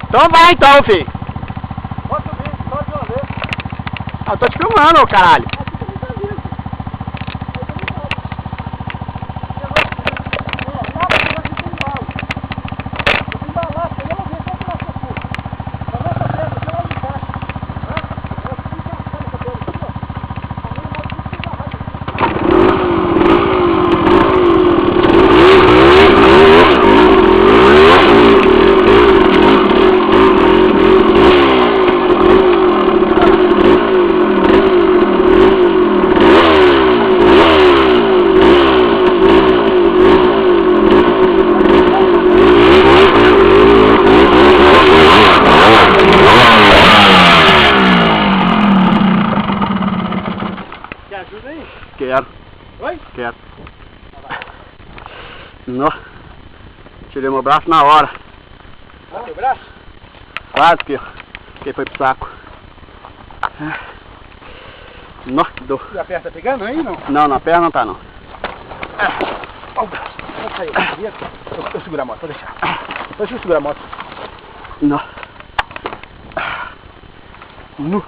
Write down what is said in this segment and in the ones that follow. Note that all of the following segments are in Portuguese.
Então vai então, filho. Pode subir, só de uma vez. Eu tô te filmando, ô caralho. Ajuda aí? Quero. Oi? Quero. Nó. Tirei meu braço na hora. Ah, teu braço? Quase que foi pro saco. Nó, que dor. E a perna tá pegando aí, não? Não, na perna não tá não. Ó o braço. Vamos sair. Eu seguro a moto, pode deixar. Deixa eu segurar a moto. Nó. Nu.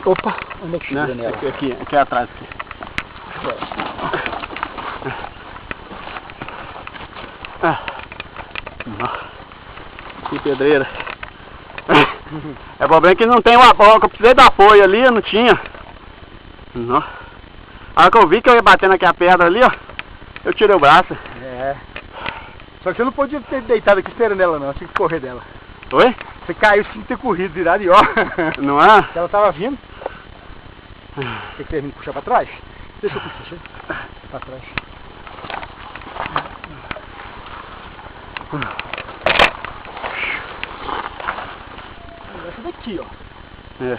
Opa, onde é que Né? segura nela? Aqui atrás. Aqui. Que pedreira. É problema que não tem o apoio, que eu precisei do apoio ali, eu não tinha. Não. A hora que eu vi que eu ia bater naquela pedra ali, ó, eu tirei o braço. É. Só que você não podia ter deitado aqui esperando ela não, tinha que correr dela. Oi? Você caiu sem ter corrido, virado e ó. Não é? Ela tava vindo. Você quer vir puxar pra trás? Deixa eu puxar, pra trás. Essa daqui, ó. É.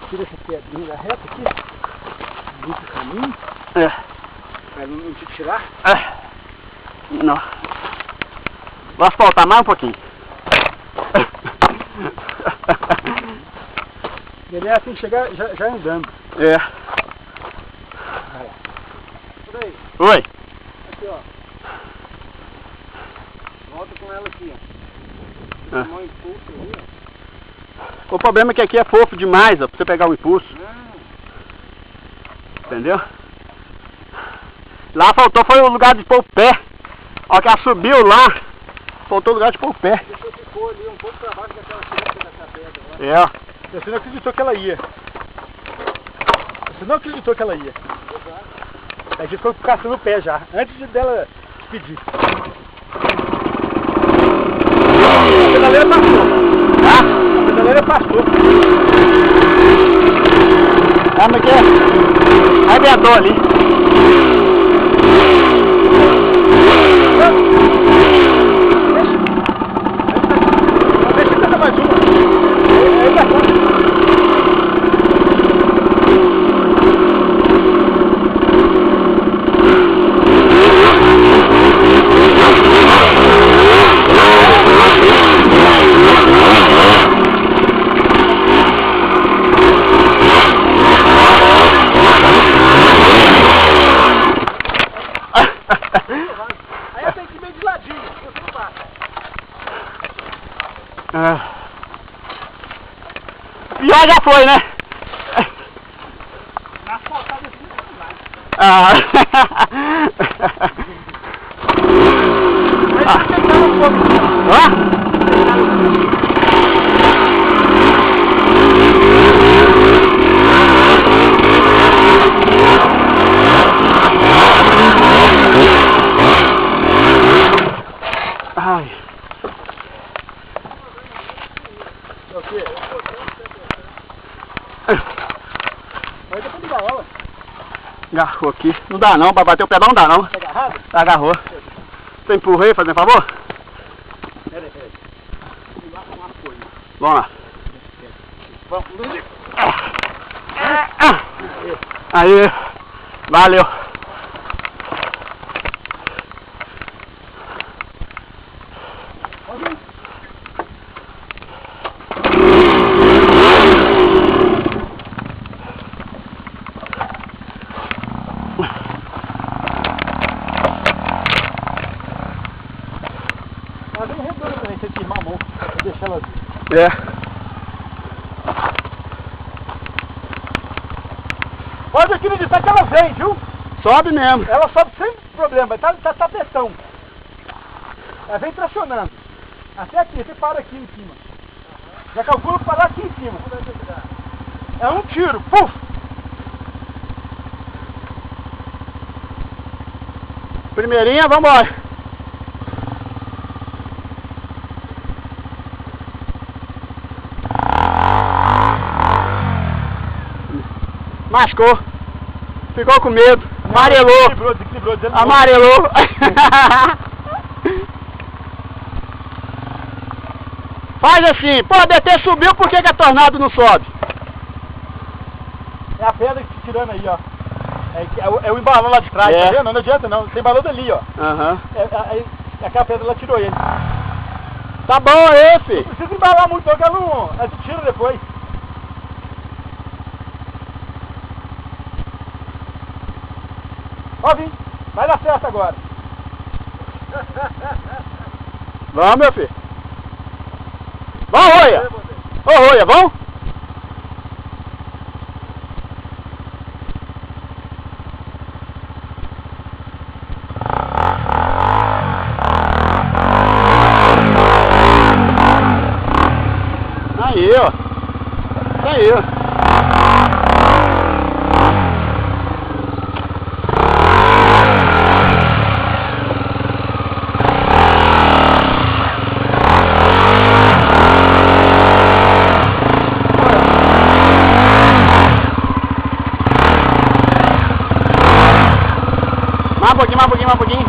Tira essa pedrinha da reta aqui. Limpa o caminho. É. Pra não te tirar. Não. Vou asfaltar mais um pouquinho. Ele é assim, chegar já andando. É. Vai lá. Por aí. Oi. Aqui, ó. Volta com ela aqui, ó. Tomar um impulso aí, ó. O problema é que aqui é fofo demais, ó, pra você pegar o impulso. Entendeu? Lá faltou foi o lugar de pôr o pé. Ó, que ela subiu lá, faltou o lugar de pôr o pé. Deixou ficou ali um pouco pra baixo daquela pedra lá. É. Você não acreditou que ela ia. Você não acreditou que ela ia. A gente ficou caçando o pé já, antes dela pedir. A pedaleira passou. Tá? A pedaleira passou. Ah, mas que é? Arrebentou ali. Deixa eu tentar mais uma. Aí vai fora. Aí eu tenho que ir meio de ladinho, você não passa. Pior já foi, né? Na asfaltada assim não vai. Mas você tentaram um pouco. Ai. O quê? Vai depois de gaiola. Agarrou aqui. Não dá não, pra bater o pedal não dá não. Tá agarrado? Agarrou. Você empurrei, fazendo favor? Peraí. Vou dar um apoio. Vamos lá. Vamos. Aí. Valeu. Pode ir. deixar ela... É. Pode acreditar que ela vem, viu? Sobe mesmo. Ela sobe sem problema, tá pressão. Ela vem pressionando. Até aqui, você para aqui em cima. Já calcula parar aqui em cima. É um tiro, puf! Primeirinha, vambora. Mascou. Ficou com medo. Amarelou. Desequilibrou. Amarelou. Faz assim. Pô, a DT subiu, por que a Tornado não sobe? É a pedra que tá tirando aí, ó. É o embalão lá de trás, tá vendo? Não adianta não, você embalou dali, ó. Aham. Aquela pedra ela tirou ele. Tá bom aí, filho. Não precisa embalar muito, não, que ela te tira depois. Ó, vim. Vai dar certo agora. Vamos, meu filho. Vamos, Roia. Ô, Roia, vamos? Aí, ó. Isso aí, ó. Mais um pouquinho.